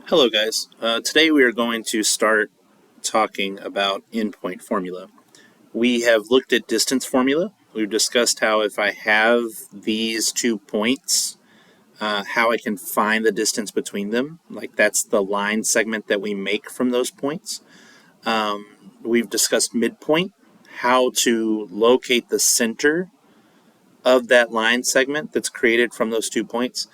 Hello guys, today we are going to start talking about endpoint formula. We have looked at distance formula. We've discussed how if I have these 2 points, how I can find the distance between them. Like that's the line segment that we make from those points. We've discussed midpoint, how to locate the center of that line segment that's created from those 2 points.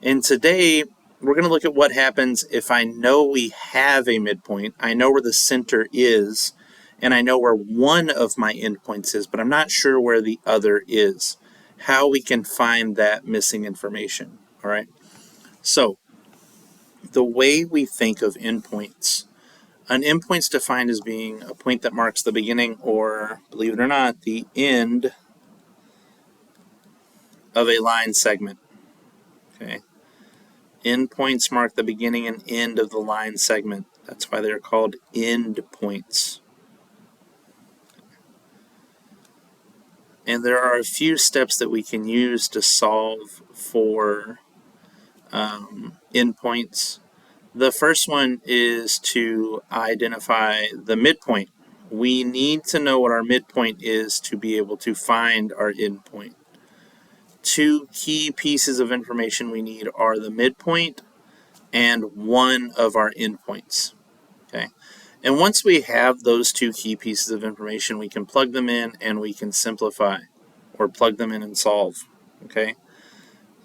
And today we're going to look at what happens if I know we have a midpoint, I know where the center is, and I know where one of my endpoints is, but I'm not sure where the other is. How we can find that missing information, all right? So, the way we think of endpoints, an endpoint is defined as being a point that marks the beginning or, believe it or not, the end of a line segment, okay? Endpoints mark the beginning and end of the line segment. That's why they're called endpoints. And there are a few steps that we can use to solve for endpoints. The first one is to identify the midpoint. We need to know what our midpoint is to be able to find our endpoint. 2 key pieces of information we need are the midpoint and one of our endpoints. Okay, and once we have those 2 key pieces of information, we can plug them in and we can simplify, or plug them in and solve. Okay,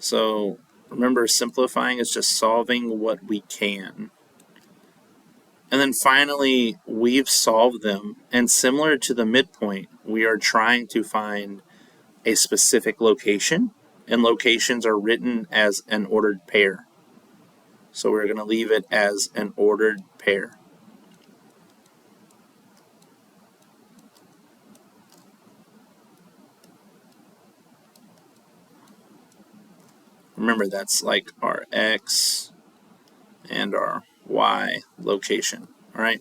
so remember, simplifying is just solving what we can. And then finally, we've solved them, and similar to the midpoint, we are trying to find a specific location, and locations are written as an ordered pair. So we're going to leave it as an ordered pair. Remember, that's like our X and our Y location. All right.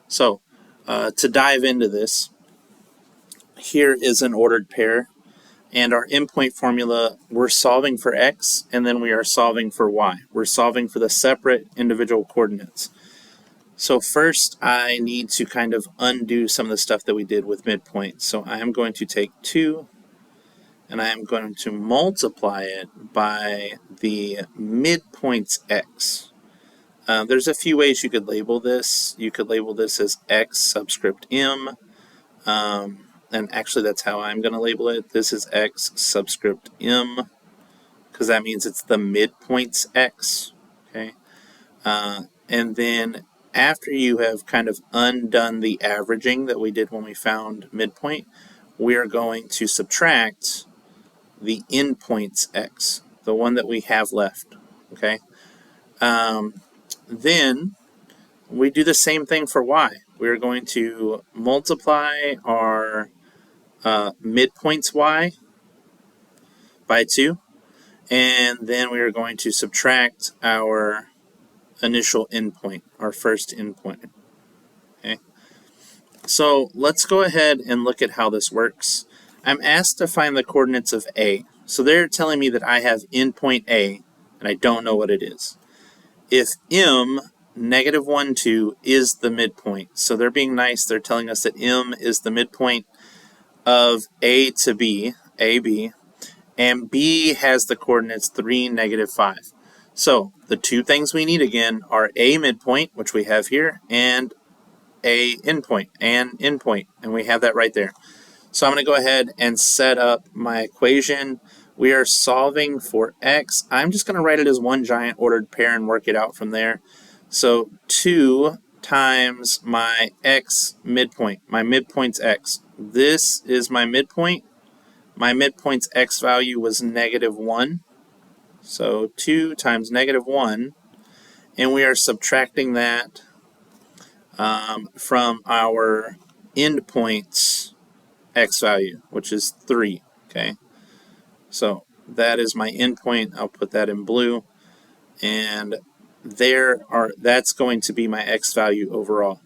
So to dive into this, here is an ordered pair. And our endpoint formula, we're solving for X, and then we are solving for Y. We're solving for the separate individual coordinates. So first, I need to kind of undo some of the stuff that we did with midpoint. So I am going to take 2, and I am going to multiply it by the midpoint's X. There's a few ways you could label this. You could label this as X subscript M. And actually that's how I'm going to label it. This is X subscript M, because that means it's the midpoint's X, okay? And then after you have kind of undone the averaging that we did when we found midpoint, we are going to subtract the endpoint's X, the one that we have left, okay? Then we do the same thing for Y. We're going to multiply our midpoints Y by 2, and then we are going to subtract our initial endpoint, our first endpoint. Okay, so let's go ahead and look at how this works. I'm asked to find the coordinates of A. So they're telling me that I have endpoint A, and I don't know what it is. If M, -1, 2 is the midpoint, so they're being nice, they're telling us that M is the midpoint of A to B, AB, and B has the coordinates 3, -5. So the 2 things we need again are A midpoint, which we have here, and A endpoint, and endpoint, and we have that right there. So I'm going to go ahead and set up my equation. We are solving for X. I'm just going to write it as one giant ordered pair and work it out from there. So 2 times my X midpoint, my midpoint's X. This is my midpoint. My midpoint's X value was -1. So 2 times -1. And we are subtracting that from our endpoint's X value, which is 3. Okay. So that is my endpoint. I'll put that in blue. And that's going to be my X value overall.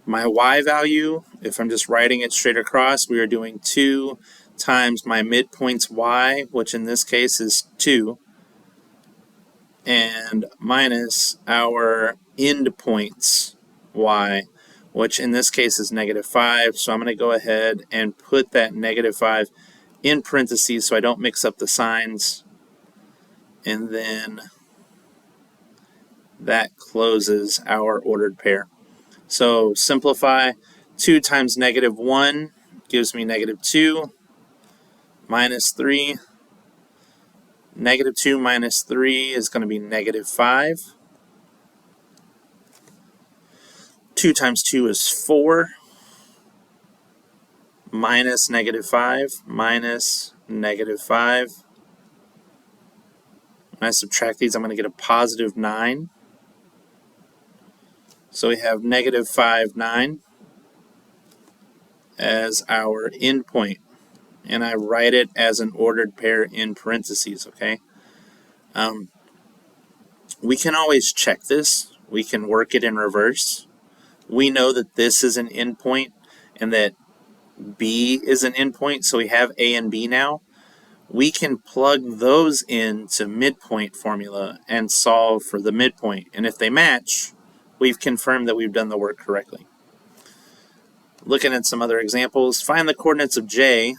My Y value, if I'm just writing it straight across, we are doing 2 times my midpoint's Y, which in this case is 2. And and minus our endpoints y, which in this case is -5. So I'm going to go ahead and put that -5 in parentheses so I don't mix up the signs. And then that closes our ordered pair. So simplify. 2 times -1 gives me -2 minus 3. -2 minus 3 is going to be -5. 2 times 2 is 4. Minus -5 minus -5. When I subtract these, I'm going to get a positive 9. So we have -5, 9 as our endpoint. And I write it as an ordered pair in parentheses, okay? We can always check this. We can work it in reverse. We know that this is an endpoint and that B is an endpoint, so we have A and B now. We can plug those into midpoint formula and solve for the midpoint. And if they match, we've confirmed that we've done the work correctly. Looking at some other examples, find the coordinates of J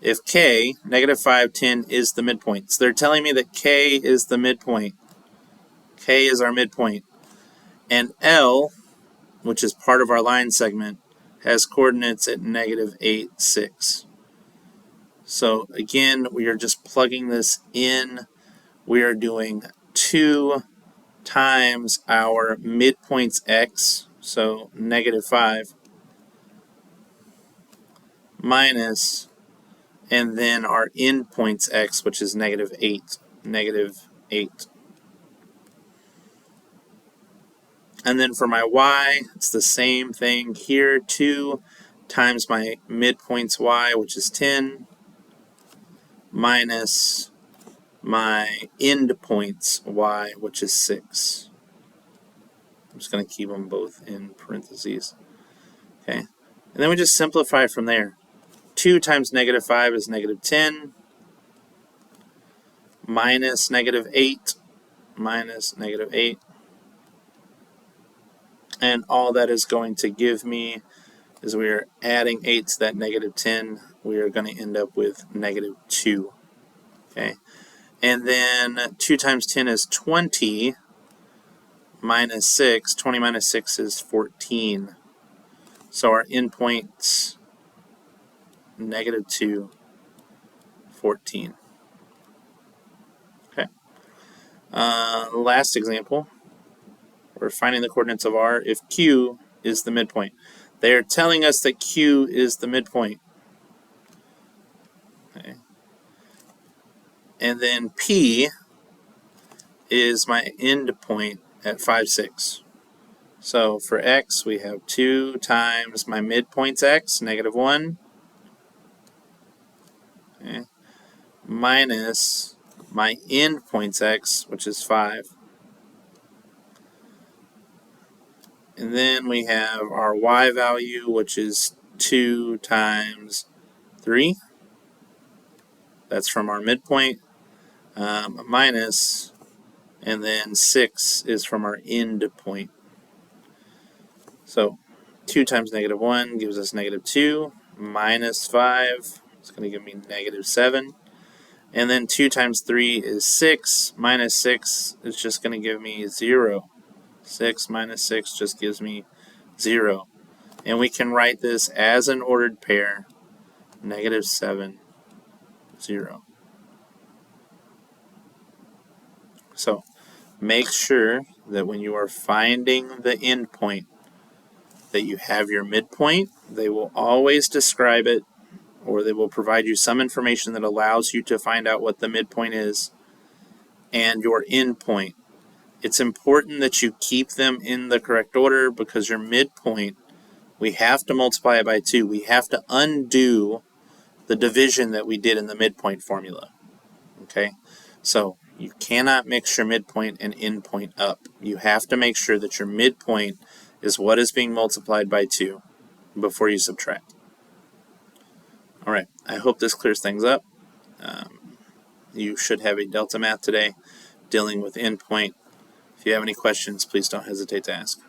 if K, -5, 10, is the midpoint. So they're telling me that K is the midpoint. K is our midpoint. And L, which is part of our line segment, has coordinates at -8, 6. So again, we are just plugging this in. We are doing 2 times our midpoints x, so -5, minus, and then our endpoints x, which is -8, -8. And then for my y, it's the same thing here, 2 times my midpoints y, which is 10, minus my endpoints y, which is 6. I'm just going to keep them both in parentheses. Okay, and then we just simplify from there. 2 times -5 is -10, minus -8, minus -8. And all that is going to give me is we are adding 8 to that -10. We are going to end up with -2. Okay, and then 2 times 10 is 20, minus 6. 20 minus 6 is 14. So our endpoints, -2, 14. Okay. Last example. We're finding the coordinates of R if Q is the midpoint. They are telling us that Q is the midpoint. Okay. And then P is my endpoint at 5, 6. So for x, we have 2 times my midpoint's x, -1, okay, minus my endpoint's x, which is 5. And then we have our y value, which is 2 times 3. That's from our midpoint, minus, and then 6 is from our end point. So 2 times -1 gives us -2, minus 5 is going to give me -7. And then 2 times 3 is 6, minus 6 is just going to give me 0. 6 minus 6 just gives me 0. And we can write this as an ordered pair, -7, 0. So make sure that when you are finding the endpoint that you have your midpoint. They will always describe it, or they will provide you some information that allows you to find out what the midpoint is, and your endpoint. It's important that you keep them in the correct order because your midpoint, we have to multiply it by 2. We have to undo the division that we did in the midpoint formula. Okay? So you cannot mix your midpoint and endpoint up. You have to make sure that your midpoint is what is being multiplied by 2 before you subtract. All right, I hope this clears things up. You should have a Delta Math today. dealing with endpoint. If you have any questions, please don't hesitate to ask.